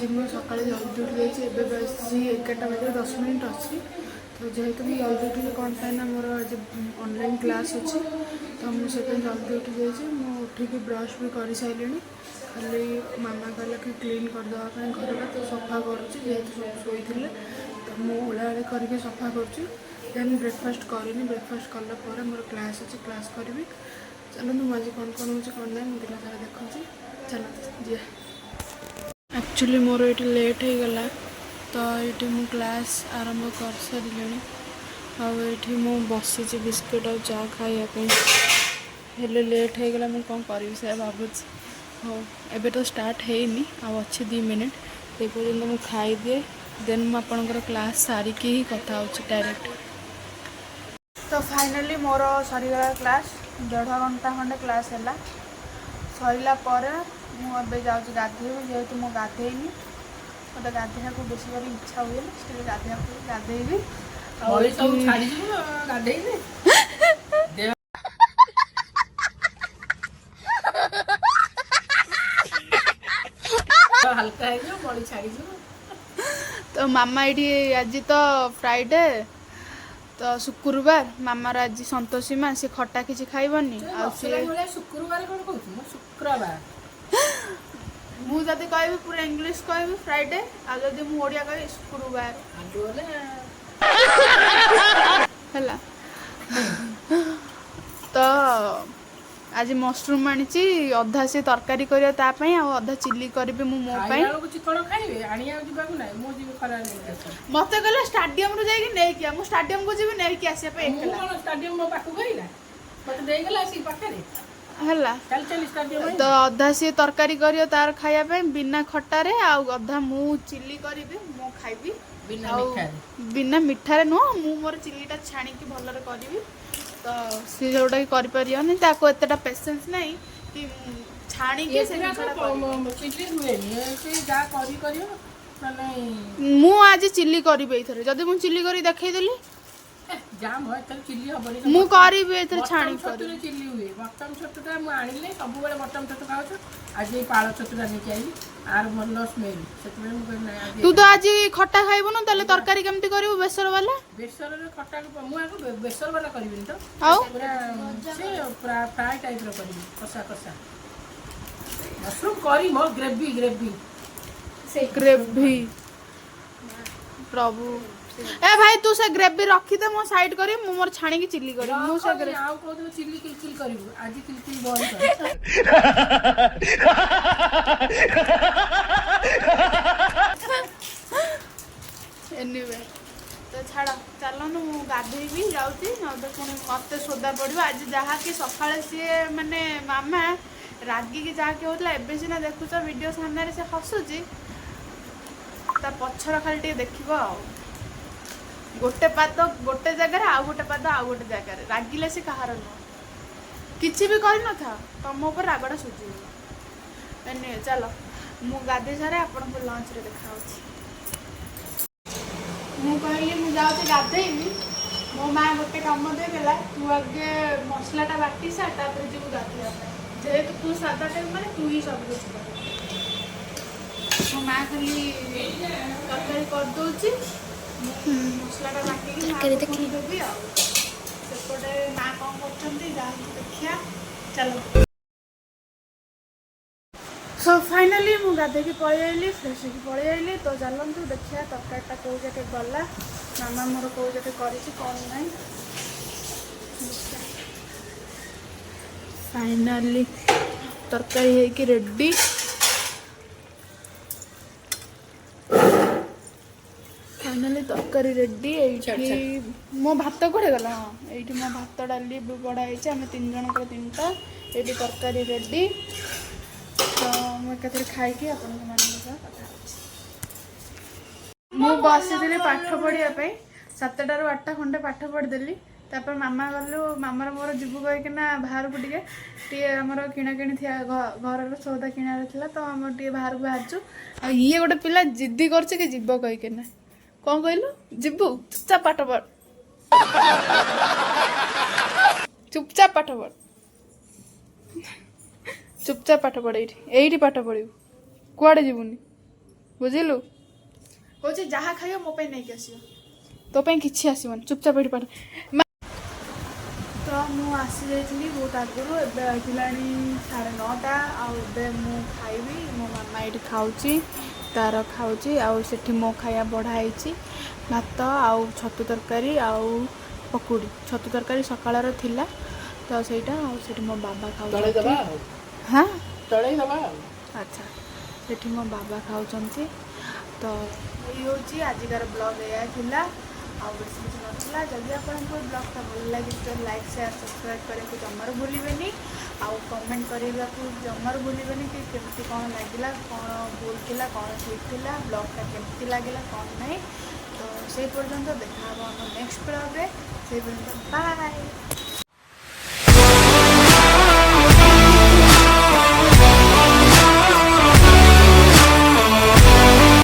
मैं सकाल जल्दी उठी जाइए बस 11टा बजे 10 मिनट अच्छी तो जेहेतु मुझे जल्दी उठी कौन पाइना मोर आज ऑनलाइन क्लास अच्छी तो मुझे जल्दी उठी जाइए मुझे ब्रश भी कर सारे खाली मामा कहला कि क्लीन करदेवाई घरटा तो सफा करुँच जेहेतु सब शोले तो मुझे ओला करके सफा करुँच देन ब्रेकफास्ट करनी ब्रेकफास्ट कलापर मोर क्लास अच्छी क्लास करी चलो मुझे कौन कौन हो कौन ना मुझे सारा देखी चलो जी एक्चुअली मोर ये लेट हो गला तो ये मु क्लास आरंभ कर सारे आठी मु बसी बिस्कुट और चा खायापी हेले लेट हो गला कौन करी से भावुँ हाँ एबे तो स्टार्ट है अच्छे 2 मिनट ये पर्यटन मुझे खाई दिए देन मुझे क्लास सारिकी ही कथा हो डायरेक्ट तो फाइनली मोर सरीगला क्लास 1.5 घंटा खंडे क्लास है सरला मुझे जाऊँ गाधेबी जेहेतु मो गाधेनी मत गाधेया को बेस कर इच्छा हुए गाधेया गाधेबी तो मामा ये आज तो फ्राइडे तो शुक्रवार मामार आज संतोषी माँ सी खटा किसी खाइबनी शुक्रवार कौन कहूँ शुक्रवार मुझे कह पूरा इंग्लिश कह फ्राइडे आदि मुझे कह शुक्रवार है तो आज मशरूम आनी अधा से तरकारी करने अधा चिली करी मो मत कहला स्टाडियम रू जाइए स्टाडियम को जी नहीं आसपा तो अधा सी तरकारी कर तार खायापे बिना खटारे अधा मु चिली करी मु खाइबी बिना मिठारे नुह मु मोर चिलीटा छाणिकी भलरे करी तो सी जोटा कि करें एतटा पेसेंस नहीं कि छाणिकी मु आज चिली करी जदि मु चिली करी देखईदेली मु करी छाणी चिली हुए बटम छतुटा मु आनिले सब बेले बटम छतु खाऊ आज पाଳ छतुटा नहीं आई आर भल स्मेल से तू तो आज खट्टा खाइबु न तले तरकारी केमती करिवु बेसर वाला बेसर रे खट्टा मु आको बेसर वाला करबिन तो आउ से फ्राई टाइप रो करबी कसा कसा मशरूम करी मो ग्रेवी ग्रेवी से ग्रेवी प्रभु ए भाई तू से ग्रेवी रखी दे मो साइड करी मु मोर छाणी की चिल्ली करी मु से ग्रेवी आउ को तो चिल्ली किलकिल करिवु आज किलकिल बॉल कर एनीवे तो छाड़ चलो न मु गाधे भी जाउती न तो पुणी मते सोदा पड़िबो आज जहा कि सकाळे सी माने मामा रागी की जहा कि होतला एबे सिना देखुछ वीडियो सामने से हसुची ता पछर खाली टे देखिबो आ गोटे पाद गोटे जगह आउ गोटे पाद आउ गोटे जगह रागिले से कहार नुह किसी भी कर न था तुम ऊपर रागटा सुझे एनीवे चलो मु गाधे सारे आपन को लंच रे देखा मु कहली मु जाउते गाधेइबी मो माँ गोटे काम देदेला तू आगे मसलाटा बाटी सा तापर जीव गाधेया जेहेतु तू सादा टाइम माने तू ही सब कुछ कर मो माँ खाली तरकारी कर दउची मसलाटा बाटी देवी आउटे माँ कौन कर देखिया चलो सो फाइनाली मु गाधे की पलि आइली फ्रेश होगी पलि आइली तो चलतु देखिया तरकारीटा कौ जाके गला मामा मोर कौ जाके कौन नहीं फाइनाली तरकारी है कि रेडी फाइनाली तरकारी रेडी मो भात कड़े गला हाँ ये मो भात डाली बड़ाई आम 3 जन 3टा ये तरकारी रेडी तो मुझे खाई आप बसी पाठ पढ़ापी 7टाରୁ 8टा खंडे पाठ पढ़ीदेली तापर मामा गलु मामार मोर जीवु कहीकिना बाहर को टे आमर किणाकिणी थी घर सौदा किणार था तो आम टे बाहर को बाहरचु ये गोटे पिला जिद्दी कर जीव कहीकिना कौन कहलु जीवु चुपचाप पाठ पढ़ चुपचाप पाठ पढ़ चुपचाप पाठ पढ़ ये पाठ पढ़ू कुआड़े जीवुनी बुझिलु कौचे जहाँ खाइयो मो पे नहीं के आसियो तो पे किछि आसीबन चुपचाप एठी पड़ तो मु आसी जाइली बहुत आगुरी एबे आइलानी 9:30 आबे मु खाइबी मो मामा ये खाऊची तार खाऊची आउ सेठी मो खाया बढ़ाई भात आउ छतु तरकारी आउ पकुड़ी छतु तरकारी सकाळर थिला तो सेटा आउ सेठी मो बाबा खाऊ हाँ चढ़ई दबा अच्छा सेठी मो बाबा खाऊचंती तो ये होची आजिकार ब्लॉग या थिला आ बेसी किसी नथिला जदि आपको ब्लॉगटा भल लगे तो लाइक शेयर सब्सक्राइब करने को जमार भूलिबेनी आउ कमेंट करने को जमार भूलिबेनी कि केमती कौन लगिला कौन भूल थिला कौन ठीक थिला ब्लॉगटा केमती लगिला कौन नहीं तो से पर्यंत देखा नेक्स्ट ब्लॉग रे से पर्यंत बाय।